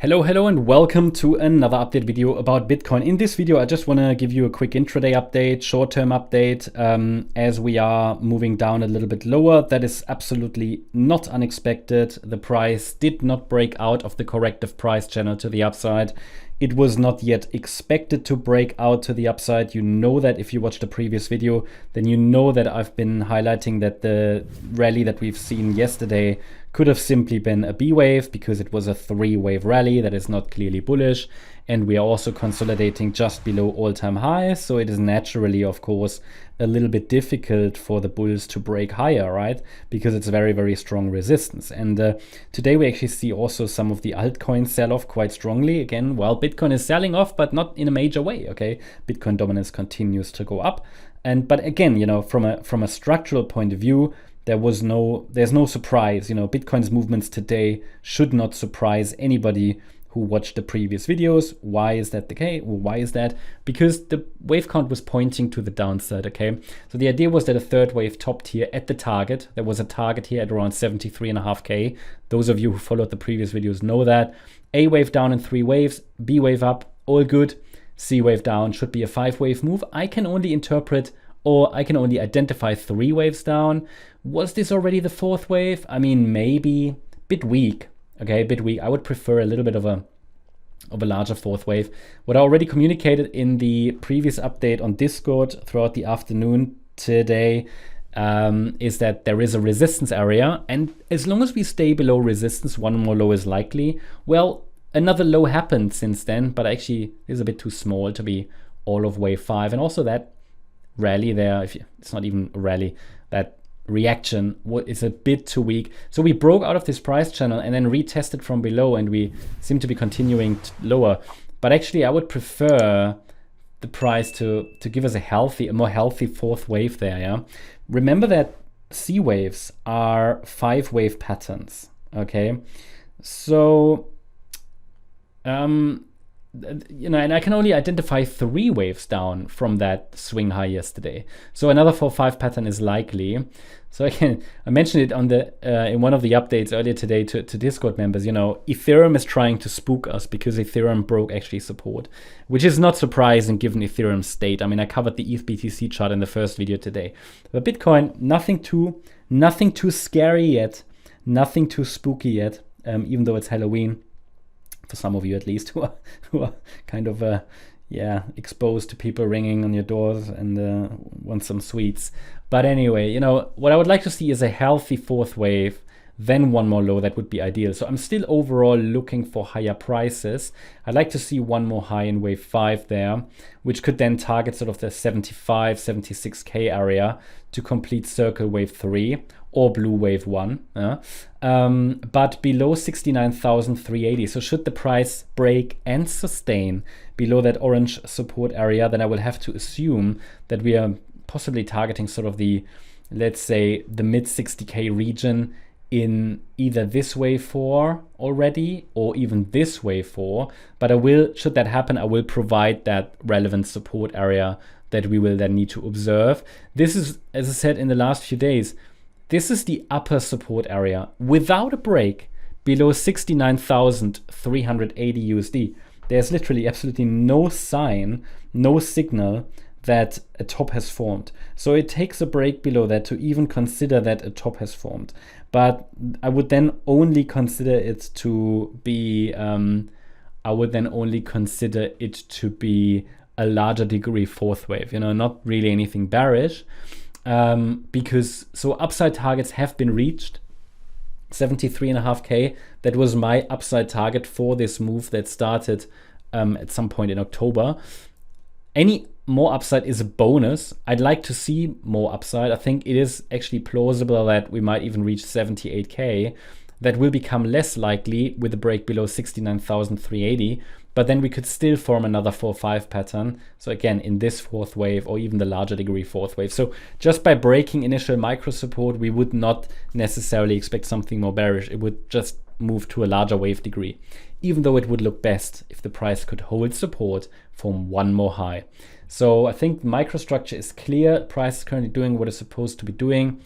Hello and welcome to another update video about Bitcoin. In this video, I just want to give you a quick intraday update, short-term update, as we are moving down a little bit lower. That is absolutely not unexpected. The price did not break out of the corrective price channel to the upside. It was not yet expected to break out to the upside. You know that if you watched the previous video, then you know that I've been highlighting that the rally that we've seen yesterday could have simply been a B wave because it was a 3-wave rally that is not clearly bullish. And we are also consolidating just below all-time highs. So it is naturally, of course, a little bit difficult for the bulls to break higher, right? Because it's very, very strong resistance. And today we actually see also some of the altcoins sell off quite strongly. Again, well, Bitcoin is selling off, but not in a major way, okay? Bitcoin dominance continues to go up. But again, you know, from a structural point of view, there's no surprise. You know, Bitcoin's movements today should not surprise anybody who watched the previous videos. Why is that the case? Well, why is that? Because the wave count was pointing to the downside, okay? So the idea was that a third wave topped here at the target. There was a target here at around 73.5K. Those of you who followed the previous videos know that. A wave down in 3 waves, B wave up, all good. C wave down should be a 5-wave move. I can only interpret, or I can only identify 3 waves down. Was this already the 4th wave? I mean, maybe. Bit weak. Okay, bit weak. I would prefer a little bit of a larger 4th wave. What I already communicated in the previous update on Discord throughout the afternoon today is that there is a resistance area. And as long as we stay below resistance, one more low is likely. Well, another low happened since then, but actually is a bit too small to be all of wave 5. And also that rally there, it's not even a rally, that reaction is a bit too weak. So we broke out of this price channel and then retested from below, and we seem to be continuing lower. But actually I would prefer the price to give us a more healthy 4th wave there. Yeah, remember that C waves are 5-wave patterns. Okay, so you know, and I can only identify 3 waves down from that swing high yesterday. So another 4-5 pattern is likely. So I mentioned it on the in one of the updates earlier today to Discord members. You know, Ethereum is trying to spook us because Ethereum broke actually support, which is not surprising given Ethereum's state. I mean, I covered the ETH BTC chart in the first video today. But Bitcoin, nothing too scary yet, nothing too spooky yet, even though it's Halloween. For some of you at least, who are kind of exposed to people ringing on your doors and want some sweets. But anyway, you know, what I would like to see is a healthy 4th wave, then one more low. That would be ideal. So I'm still overall looking for higher prices. I'd like to see one more high in wave 5 there, which could then target sort of the 75, 76K area to complete circle wave 3 or blue wave 1. But below 69,380. So should the price break and sustain below that orange support area, then I will have to assume that we are possibly targeting sort of the, let's say, the mid 60K region in either this wave 4 already or even this wave 4. But should that happen, I will provide that relevant support area that we will then need to observe. This is, as I said in the last few days, this is the upper support area without a break below 69,380 USD. There's literally absolutely no sign, no signal that a top has formed. So it takes a break below that to even consider that a top has formed. But I would then only consider it to be, a larger degree 4th wave. You know, not really anything bearish. Because upside targets have been reached. 73.5K, that was my upside target for this move that started at some point in October. Any more upside is a bonus. I'd like to see more upside. I think it is actually plausible that we might even reach 78K. That will become less likely with a break below 69,380, but then we could still form another 4-5 pattern. So again, in this 4th wave or even the larger degree 4th wave. So just by breaking initial micro support, we would not necessarily expect something more bearish. It would just move to a larger wave degree, even though it would look best if the price could hold support from one more high. So I think microstructure is clear. Price is currently doing what it's supposed to be doing.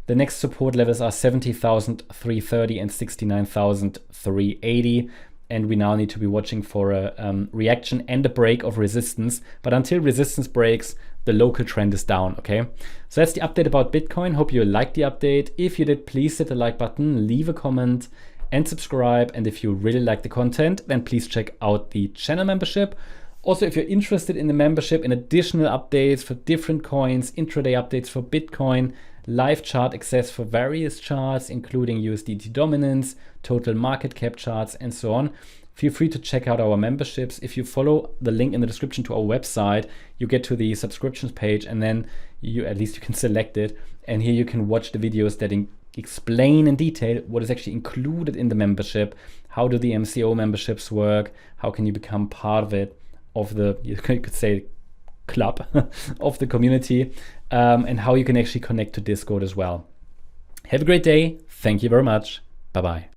The next support levels are 70,330 and 69,380. and we now need to be watching for a reaction and a break of resistance. But until resistance breaks, the local trend is down, okay? So that's the update about Bitcoin. Hope you liked the update. If you did, please hit the like button, leave a comment, and subscribe. And if you really like the content, then please check out the channel membership. Also, if you're interested in the membership and additional updates for different coins, intraday updates for Bitcoin, live chart access for various charts, including USDT dominance, total market cap charts, and so on, feel free to check out our memberships. If you follow the link in the description to our website, you get to the subscriptions page, and then at least you can select it. And here you can watch the videos that explain in detail what is actually included in the membership. How do the MCO memberships work? How can you become part of it, of the, you could say, club of the community, and how you can actually connect to Discord as well. Have a great day. Thank you very much. Bye-bye.